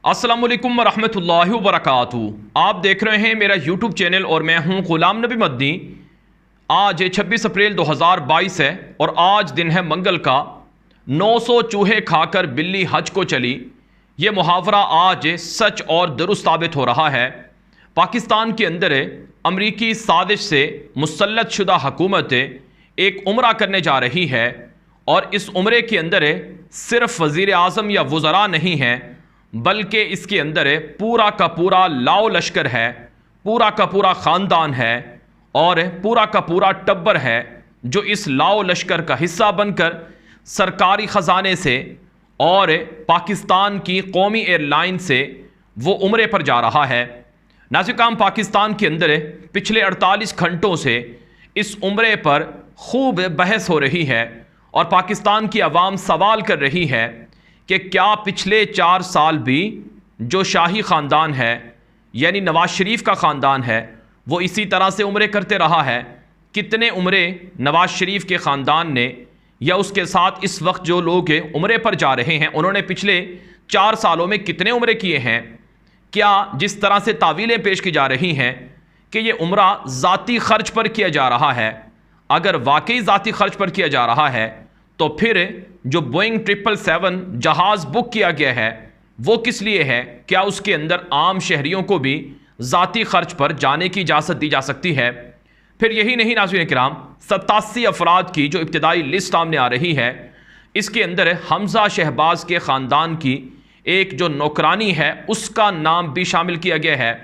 अस्सलाम वालेकुम वरहमतुल्लाहि वबरकातुहू। आप देख रहे हैं मेरा यूट्यूब चैनल और मैं हूं गुलाम नबी मदनी। आज 26 अप्रैल 2022 है और आज दिन है मंगल का। 900 चूहे खाकर बिल्ली हज को चली, ये मुहावरा आज सच और दुरुस्त साबित हो रहा है। पाकिस्तान के अंदर अमरीकी साजिश से मुसल्लत शुदा हुकूमत एक उम्रा करने जा रही है और इस उम्रे के अंदर सिर्फ वज़ीर आज़म या वज़रा नहीं है, बल्कि इसके अंदर पूरा का पूरा लाओ लश्कर है, पूरा का पूरा ख़ानदान है और पूरा का पूरा टब्बर है जो इस लाओ लश्कर का हिस्सा बनकर सरकारी ख़जाने से और पाकिस्तान की कौमी एयरलाइन से वो उम्रे पर जा रहा है। नाज़िकाम, पाकिस्तान के अंदर पिछले 48 घंटों से इस उम्रे पर खूब बहस हो रही है और पाकिस्तान की आवाम सवाल कर रही है कि क्या पिछले 4 साल भी जो शाही ख़ानदान है यानी नवाज शरीफ का ख़ानदान है वो इसी तरह से उम्रे करते रहा है। कितने उम्रे नवाज शरीफ के ख़ानदान ने या उसके साथ इस वक्त जो लोग उम्रे पर जा रहे हैं उन्होंने पिछले 4 सालों में कितने उम्रे किए हैं। क्या जिस तरह से तावीलें पेश की जा रही हैं कि ये उम्रा ज़ाती ख़र्च पर किया जा रहा है, अगर वाकई ज़ाती ख़र्च पर किया जा रहा है तो फिर जो बोइंग 777 जहाज़ बुक किया गया है वो किस लिए है? क्या उसके अंदर आम शहरियों को भी ज़ाती ख़र्च पर जाने की इजाज़त दी जा सकती है? फिर यही नहीं नाज़रीन किराम, 87 अफराद की जो इब्तिदाई लिस्ट सामने आ रही है, इसके अंदर हमज़ा शहबाज के ख़ानदान की एक जो नौकरानी है उसका नाम भी शामिल किया गया है,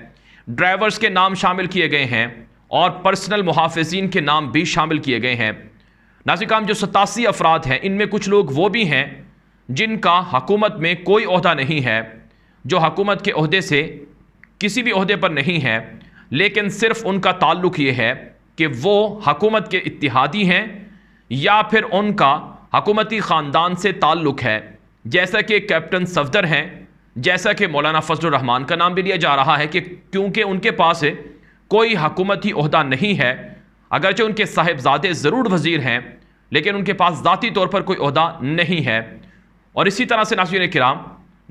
ड्राइवर्स के नाम शामिल किए गए हैं और पर्सनल मुहाफ़िज़ीन के नाम भी शामिल किए गए हैं। नाज़िकाम, जो 87 अफराद हैं इनमें कुछ लोग वो भी हैं जिनका हकूमत में कोई ओहदा नहीं है, जो हकूमत के ओहदे से किसी भी ओहदे पर नहीं है, लेकिन सिर्फ उनका ताल्लुक़ ये है कि वो हकूमत के इत्तिहादी हैं या फिर उनका हकूमती ख़ानदान से ताल्लुक़ है। जैसा कि कैप्टन सफदर हैं, जैसा कि मौलाना फजलुर रहमान का नाम भी लिया जा रहा है कि क्योंकि उनके पास कोई हकूमती ओहदा नहीं है, अगरचे उनके साहिबजादे ज़रूर वज़ीर हैं लेकिन उनके पास ज़ाती तौर पर कोई ओहदा नहीं है। और इसी तरह से नाज़रीन किराम,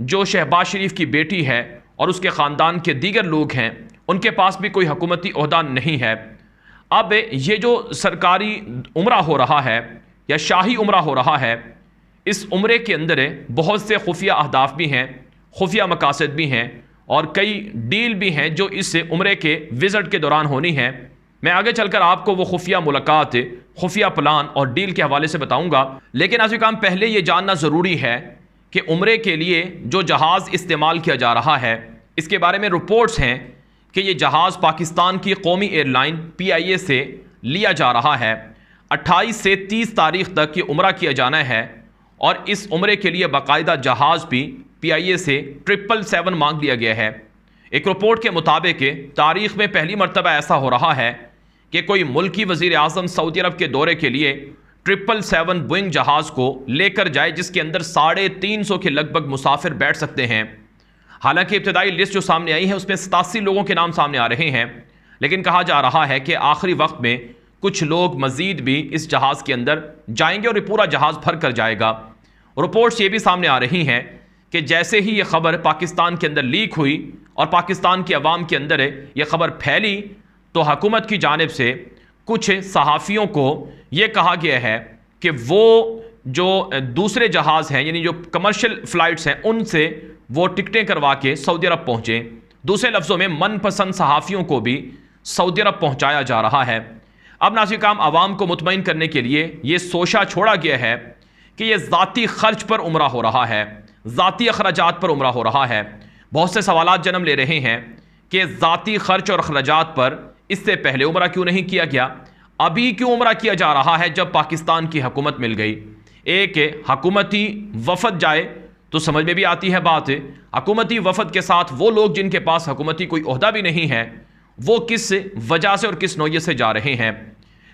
जो शहबाज शरीफ की बेटी है और उसके ख़ानदान के दीगर लोग हैं उनके पास भी कोई हकूमती ओहदा नहीं है। अब ये जो सरकारी उम्रा हो रहा है या शाही उम्रा हो रहा है, इस उम्रे के अंदर बहुत से खुफिया अहदाफ भी हैं, खुफिया मकासद भी हैं और कई डील भी हैं जो इस उम्रे के विज़िट के दौरान होनी है। मैं आगे चलकर आपको वो खुफिया मुलाकात, खुफिया प्लान और डील के हवाले से बताऊंगा, लेकिन आज काम पहले ये जानना ज़रूरी है कि उम्रे के लिए जो जहाज़ इस्तेमाल किया जा रहा है इसके बारे में रिपोर्ट्स हैं कि ये जहाज़ पाकिस्तान की कौमी एयरलाइन PIA से लिया जा रहा है। 28 से 30 तारीख तक ये उम्रा किया जाना है और इस उम्रे के लिए बाकायदा जहाज़ भी PIA से 777 मांग लिया गया है। एक रिपोर्ट के मुताबिक तारीख़ में पहली मरतबा ऐसा हो रहा है कि कोई मुल्की वज़ीर आज़म सऊदी अरब के दौरे के लिए 777 बोइंग जहाज़ को लेकर जाए जिसके अंदर 350 के लगभग मुसाफिर बैठ सकते हैं। हालांकि इब्तिदाई लिस्ट जो सामने आई है उसमें 87 लोगों के नाम सामने आ रहे हैं, लेकिन कहा जा रहा है कि आखिरी वक्त में कुछ लोग मज़ीद भी इस जहाज़ के अंदर जाएंगे और ये पूरा जहाज़ भर कर जाएगा। रिपोर्ट्स ये भी सामने आ रही हैं कि जैसे ही ये खबर पाकिस्तान के अंदर लीक हुई और पाकिस्तान की आवाम के अंदर ये खबर फैली तो हुकूमत की जानिब से कुछ सहाफ़ियों को ये कहा गया है कि वो जो दूसरे जहाज़ हैं यानी जो कमर्शियल फ़्लाइट्स हैं उनसे वो टिकटें करवा के सऊदी अरब पहुँचें। दूसरे लफ्ज़ों में मनपसंद सहाफ़ियों को भी सऊदी अरब पहुँचाया जा रहा है। अब नाज़रीन काम, आवाम को मुतमईन करने के लिए ये सोचा छोड़ा गया है कि ये ज़ाती ख़र्च पर उम्रा हो रहा है, ज़ाती अखराजात पर उम्रा हो रहा है। बहुत से सवालात जन्म ले रहे हैं कि ज़ाती ख़र्च और अखराजात पर इससे पहले उम्रा क्यों नहीं किया गया, अभी क्यों उम्रा किया जा रहा है जब पाकिस्तान की हुकूमत मिल गई। एक हुकूमती वफ़द जाए तो समझ में भी आती है बात, हुकूमती वफ़द के साथ वो लोग जिनके पास हुकूमती कोई ओहदा भी नहीं है वो किस वजह से और किस नौयत से जा रहे हैं।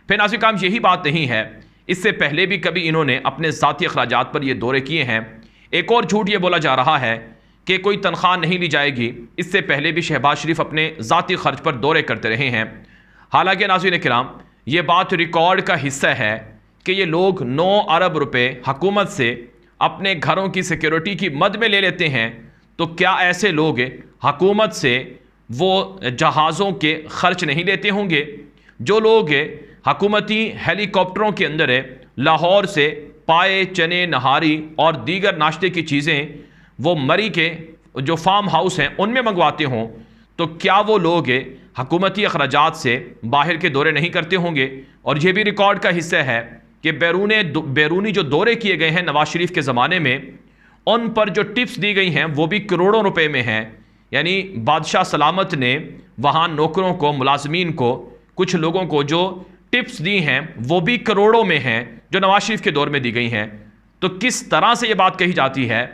फिर नाज़रीन काम, यही बात नहीं है, इससे पहले भी कभी इन्होंने अपने ज़ाती अखराजात पर ये दौरे किए हैं। एक और झूठ ये बोला जा रहा है कि कोई तनख्वाह नहीं ली जाएगी, इससे पहले भी शहबाज शरीफ अपने ज़ाती ख़र्च पर दौरे करते रहे हैं। हालांकि नाज़रीन किराम, ये बात रिकॉर्ड का हिस्सा है कि ये लोग 9 अरब रुपए हुकूमत से अपने घरों की सिक्योरिटी की मद में ले लेते हैं तो क्या ऐसे लोग हुकूमत से वो जहाज़ों के ख़र्च नहीं लेते होंगे? जो लोग हुकूमती हेलीकॉप्टरों के अंदर लाहौर से पाए, चने, नहारी और दीगर नाश्ते की चीज़ें वो मरी के जो फार्म हाउस हैं उनमें मंगवाते हों, तो क्या वो लोग हुकूमती अखराजात से बाहर के दौरे नहीं करते होंगे? और ये भी रिकॉर्ड का हिस्सा है कि बैरूनी जो दौरे किए गए हैं नवाज शरीफ के ज़माने में, उन पर जो टिप्स दी गई हैं वो भी करोड़ों रुपए में हैं। यानी बादशाह सलामत ने वहाँ नौकरों को, मुलाजमीन को, कुछ लोगों को जो टिप्स दी हैं वो भी करोड़ों में हैं, जो नवाज शरीफ के दौर में दी गई हैं। तो किस तरह से ये बात कही जाती है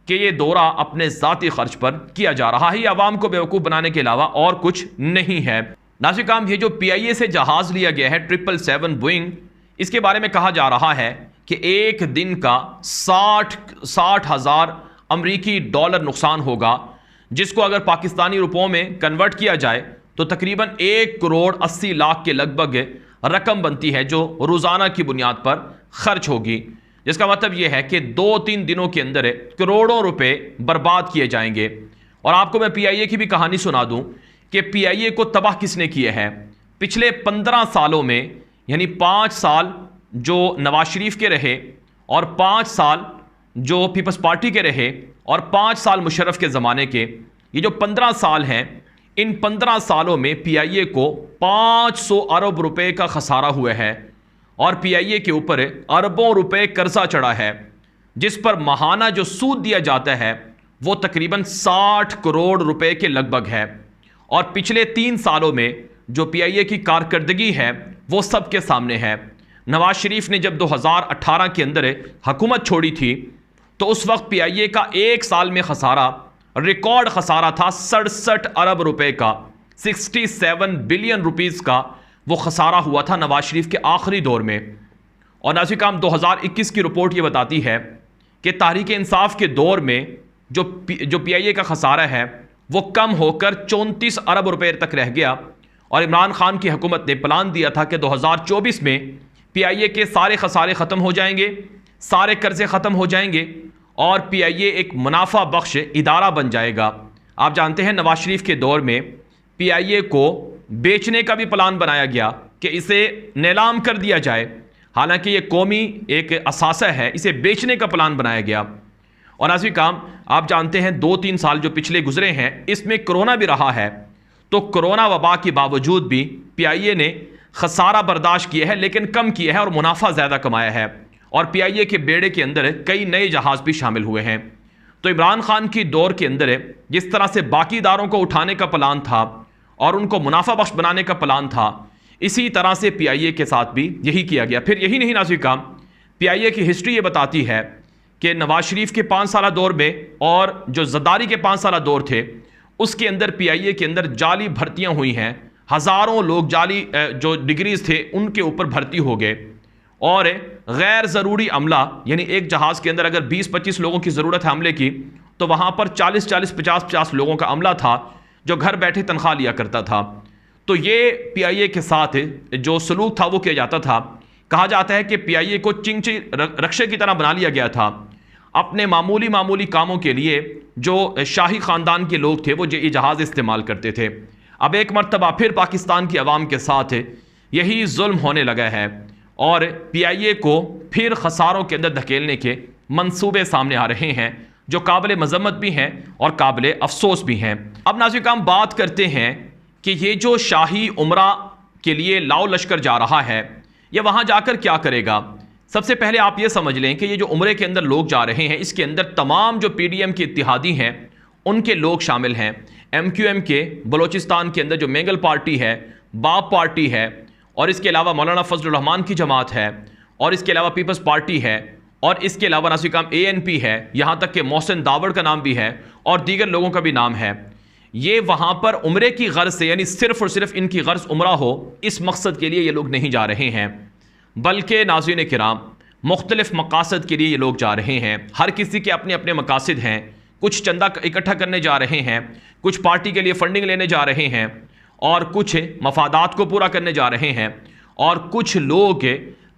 कि ये दौरा अपने ज़ाती खर्च पर किया जा रहा है, ये अवाम को बेवकूफ़ बनाने के अलावा और कुछ नहीं है। नाज़रीन काम, ये जो PIA से जहाज़ लिया गया है 777 बोइंग, इसके बारे में कहा जा रहा है कि एक दिन का 60,000 अमरीकी डॉलर नुकसान होगा, जिसको अगर पाकिस्तानी रुपयों में कन्वर्ट किया जाए तो तकरीबन 1 करोड़ 80 लाख के लगभग रकम बनती है, जो रोज़ाना की बुनियाद पर खर्च होगी। जिसका मतलब यह है कि 2-3 दिनों के अंदर करोड़ों रुपए बर्बाद किए जाएंगे। और आपको मैं PIA की भी कहानी सुना दूं कि PIA को तबाह किसने किया है। पिछले 15 सालों में, यानी 5 साल जो नवाज शरीफ के रहे और 5 साल जो पीपल्स पार्टी के रहे और 5 साल मुशर्रफ के ज़माने के, ये जो 15 साल हैं, इन 15 सालों में PIA को 500 अरब रुपए का खसारा हुआ है और PIA के ऊपर अरबों रुपए कर्जा चढ़ा है, जिस पर माहाना जो सूद दिया जाता है वो तकरीबन 60 करोड़ रुपए के लगभग है। और पिछले 3 सालों में जो PIA की कारकर्दगी है वो सबके सामने है। नवाज शरीफ ने जब 2018 के अंदर हुकूमत छोड़ी थी तो उस वक्त PIA का एक साल में खसारा, रिकॉर्ड खसारा था 67 अरब रुपए का, 67 बिलियन रुपीस का वो खसारा हुआ था नवाज शरीफ के आखिरी दौर में। और नाज़रीन काम, 2021 की रिपोर्ट ये बताती है कि तहरीक इंसाफ के दौर में जो PIA का खसारा है वो कम होकर 34 अरब रुपए तक रह गया। और इमरान खान की हुकूमत ने प्लान दिया था कि 2024 में PIA के सारे खसारे ख़त्म हो जाएंगे, सारे कर्जे ख़त्म हो जाएंगे और PIA एक मुनाफा बख्श इदारा बन जाएगा। आप जानते हैं नवाज शरीफ के दौर में PIA को बेचने का भी प्लान बनाया गया कि इसे नीलाम कर दिया जाए। हालांकि ये कौमी एक असासा है, इसे बेचने का प्लान बनाया गया। और नाज़रीन काम, आप जानते हैं 2-3 साल जो पिछले गुजरे हैं इसमें कोरोना भी रहा है, तो कोरोना वबा के बावजूद भी PIA ने खसारा बर्दाश्त किया है, लेकिन कम किया है और मुनाफा ज़्यादा कमाया है। और PIA के बेड़े के अंदर कई नए जहाज़ भी शामिल हुए हैं। तो इमरान खान की दौर के अंदर जिस तरह से बाकी इदारों को उठाने का प्लान था और उनको मुनाफा बख्श बनाने का प्लान था, इसी तरह से PIA के साथ भी यही किया गया। फिर यही नहीं नाज़रीन काम, PIA की हिस्ट्री ये बताती है कि नवाज शरीफ के 5 साल दौर में और जो ज़रदारी के 5 साल दौर थे उसके अंदर PIA के अंदर जाली भर्तियां हुई हैं। हज़ारों लोग जाली जो डिग्रीज थे उनके ऊपर भर्ती हो गए और गैर ज़रूरी अमला, यानी एक जहाज़ के अंदर अगर 20-25 लोगों की ज़रूरत है अमले की, तो वहाँ पर 40-40, 50-50 लोगों का अमला था जो घर बैठे तनख्वाह लिया करता था। तो ये PIA के साथ जो सलूक था वो किया जाता था। कहा जाता है कि PIA को चिंची रक्षे की तरह बना लिया गया था। अपने मामूली कामों के लिए जो शाही ख़ानदान के लोग थे वो ये जहाज़ इस्तेमाल करते थे। अब एक मरतबा फिर पाकिस्तान की आवाम के साथ यही जुल्म होने लगा है और PIA को फिर खसारों के अंदर धकेलने के मंसूबे सामने आ रहे हैं, जो काबिल मजम्मत भी हैं और काबिल अफसोस भी हैं। अब नाज़रीन हम बात करते हैं कि ये जो शाही उमरा के लिए लाओ लश्कर जा रहा है, ये वहाँ जाकर क्या करेगा। सबसे पहले आप ये समझ लें कि ये जो उम्रे के अंदर लोग जा रहे हैं इसके अंदर तमाम जो PDM के इत्तिहादी हैं उनके लोग शामिल हैं। MQM के बलोचिस्तान के अंदर जो मेंगल पार्टी है, बाप पार्टी है, और इसके अलावा मौलाना फजलुर रहमान की जमात है, और इसके अलावा पीपल्स पार्टी है, और इसके अलावा नाज़रीन काम ANP है, यहाँ तक कि मोहसिन दावड़ का नाम भी है और दीगर लोगों का भी नाम है। ये वहाँ पर उम्रे की गर्ज से, यानी सिर्फ़ और सिर्फ इनकी गर्ज उम्रा हो, इस मकसद के लिए ये लोग नहीं जा रहे हैं, बल्कि नाज़रीन किराम मुख्तलिफ़ मकासद के लिए ये लोग जा रहे हैं। हर किसी के अपने अपने मकासद हैं। कुछ चंदा इकट्ठा करने जा रहे हैं, कुछ पार्टी के लिए फंडिंग लेने जा रहे हैं, और कुछ मफादात को पूरा करने जा रहे हैं, और कुछ लोग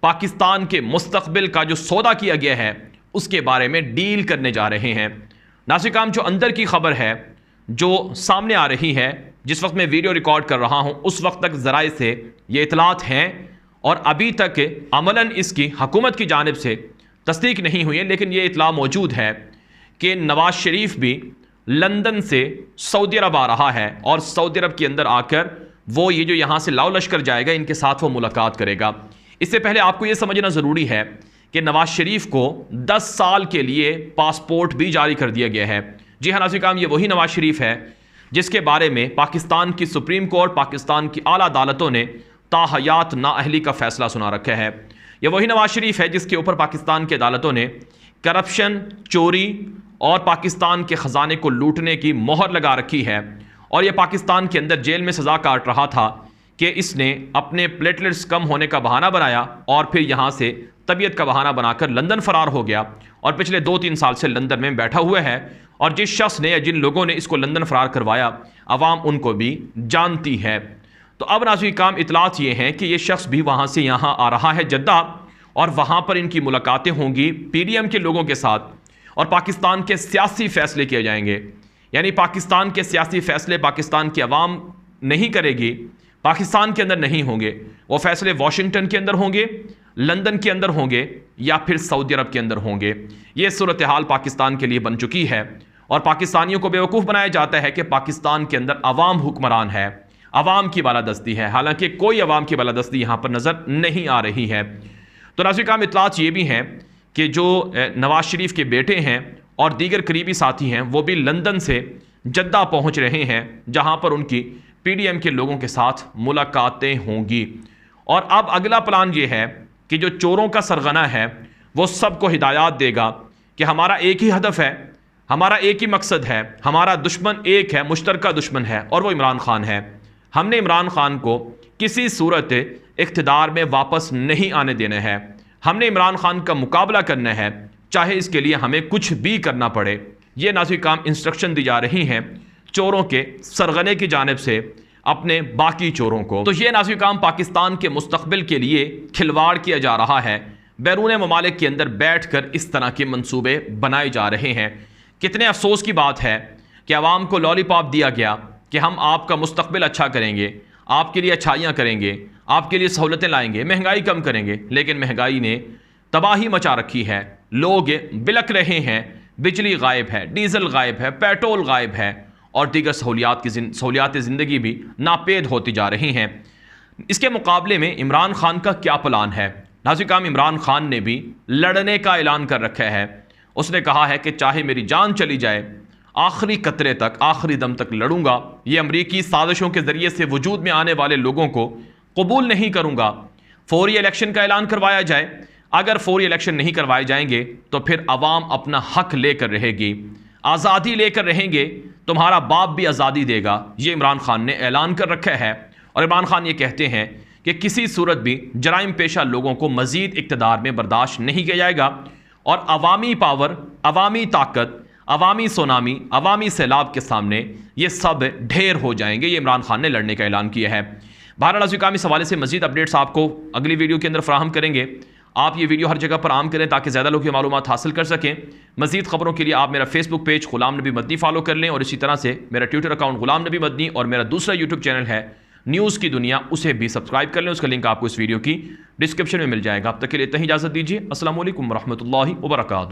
पाकिस्तान के मुस्तकबिल का जो सौदा किया गया है उसके बारे में डील करने जा रहे हैं। नाज़रीन, जो अंदर की खबर है जो सामने आ रही है, जिस वक्त मैं वीडियो रिकॉर्ड कर रहा हूं उस वक्त तक ज़राए से ये इतलात हैं और अभी तक अमलन इसकी हुकूमत की जानिब से तस्दीक नहीं हुई है, लेकिन ये इतला मौजूद है कि नवाज शरीफ भी लंदन से सऊदी अरब आ रहा है और सऊदी अरब के अंदर आकर वो ये जो यहाँ से लाव लश्कर जाएगा इनके साथ वो मुलाकात करेगा। इससे पहले आपको ये समझना ज़रूरी है कि नवाज शरीफ को 10 साल के लिए पासपोर्ट भी जारी कर दिया गया है। जी हाँ नाज़रीन, ये वही नवाज शरीफ है जिसके बारे में पाकिस्तान की सुप्रीम कोर्ट, पाकिस्तान की आला अदालतों ने ताहयात नाअहली का फैसला सुना रखा है। यह वही नवाज शरीफ है जिसके ऊपर पाकिस्तान की अदालतों ने करप्शन, चोरी और पाकिस्तान के ख़जाने को लूटने की मोहर लगा रखी है और यह पाकिस्तान के अंदर जेल में सज़ा काट रहा था कि इसने अपने प्लेटलेट्स कम होने का बहाना बनाया और फिर यहाँ से तबीयत का बहाना बनाकर लंदन फ़रार हो गया और पिछले 2-3 साल से लंदन में बैठा हुआ है। और जिस शख्स ने या जिन लोगों ने इसको लंदन फ़रार करवाया, अवाम उनको भी जानती है। तो अब नाज़रीन काम इतलात ये हैं कि ये शख्स भी वहाँ से यहाँ आ रहा है जद्दा और वहाँ पर इनकी मुलाकातें होंगी PDM के लोगों के साथ और पाकिस्तान के सियासी फ़ैसले किए जाएंगे। यानी पाकिस्तान के सियासी फ़ैसले पाकिस्तान की अवाम नहीं करेगी, पाकिस्तान के अंदर नहीं होंगे, वो फ़ैसले वाशिंगटन के अंदर होंगे, लंदन के अंदर होंगे या फिर सऊदी अरब के अंदर होंगे। ये सूरत हाल पाकिस्तान के लिए बन चुकी है और पाकिस्तानियों को बेवकूफ़ बनाया जाता है कि पाकिस्तान के अंदर अवाम हुक्मरान है, अवाम की बालादस्ती है, हालांकि कोई अवाम की बालादस्ती यहाँ पर नज़र नहीं आ रही है। तो नाज़रीन काम इतलात ये भी हैं कि जो नवाज शरीफ के बेटे हैं और दीगर करीबी साथी हैं वो भी लंदन से जद्दा पहुँच रहे हैं जहाँ पर उनकी PDM के लोगों के साथ मुलाकातें होंगी। और अब अगला प्लान ये है कि जो चोरों का सरगना है वो सबको हिदायत देगा कि हमारा एक ही हदफ है, हमारा एक ही मकसद है, हमारा दुश्मन एक है, मुश्तरका दुश्मन है और वो इमरान खान है। हमने इमरान खान को किसी सूरत इख्तिदार में वापस नहीं आने देना है, हमने इमरान खान का मुकाबला करना है, चाहे इसके लिए हमें कुछ भी करना पड़े। ये नाज़रीन काम इंस्ट्रक्शन दी जा रही हैं चोरों के सरगने की जानिब से अपने बाकी चोरों को। तो ये नाज़रीन काम पाकिस्तान के मुस्तकबिल के लिए खिलवाड़ किया जा रहा है। बैरून ममालिक के अंदर बैठ कर इस तरह के मंसूबे बनाए जा रहे हैं। कितने अफसोस की बात है कि अवाम को लॉलीपॉप दिया गया कि हम आपका मुस्तकबिल अच्छा करेंगे, आपके लिए अच्छाइयाँ करेंगे, आपके लिए सहूलतें लाएंगे, महंगाई कम करेंगे, लेकिन महंगाई ने तबाही मचा रखी है। लोग बिलक रहे हैं, बिजली गायब है, डीजल गायब है, पेट्रोल गायब है और दीगर सहूलियात ज़िंदगी भी नापेद होती जा रही हैं। इसके मुकाबले में इमरान खान का क्या प्लान है? नाज़रीन काम इमरान खान ने भी लड़ने का ऐलान कर रखा है। उसने कहा है कि चाहे मेरी जान चली जाए, आखिरी कतरे तक, आखिरी दम तक लड़ूंगा। ये अमरीकी साजिशों के ज़रिए से वजूद में आने वाले लोगों को कबूल नहीं करूंगा। फौरी इलेक्शन का ऐलान करवाया जाए, अगर फौरी इलेक्शन नहीं करवाए जाएंगे तो फिर अवाम अपना हक लेकर रहेगी, आज़ादी लेकर रहेंगे, तुम्हारा बाप भी आज़ादी देगा। ये इमरान खान ने ऐलान कर रखा है और इमरान खान ये कहते हैं कि किसी सूरत भी जराइम पेशा लोगों को मज़ीद इक़्तिदार में बर्दाश्त नहीं किया जाएगा और अवामी पावर, अवामी ताकत, अवामी सुनामी, अवामी सैलाब के सामने ये सब ढेर हो जाएंगे। ये इमरान खान ने लड़ने का ऐलान किया है। बहरहाल नाज़रीन इस हवाले से मज़ीद अपडेट्स आपको अगली वीडियो के अंदर फराहम करेंगे। आप ये वीडियो हर जगह पर आम करें ताकि ज़्यादा लोग ये मालूमात हासिल कर सकें। मज़ीद खबरों के लिए आप मेरा फेसबुक पेज ग़ुलाम नबी मदनी फॉलो कर लें और इसी तरह से मेरा ट्विटर अकाउंट ग़ुलाम नबी मदनी और मेरा दूसरा यूट्यूब चैनल है न्यूज़ की दुनिया, उसे भी सब्सक्राइब कर लें। उसका लिंक आपको इस वीडियो की डिस्क्रिप्शन में मिल जाएगा। अब तक के लिए इतनी इजाज़त दीजिए। अस्सलाम वालेकुम रहमतुल्लाहि व बरकातुहू।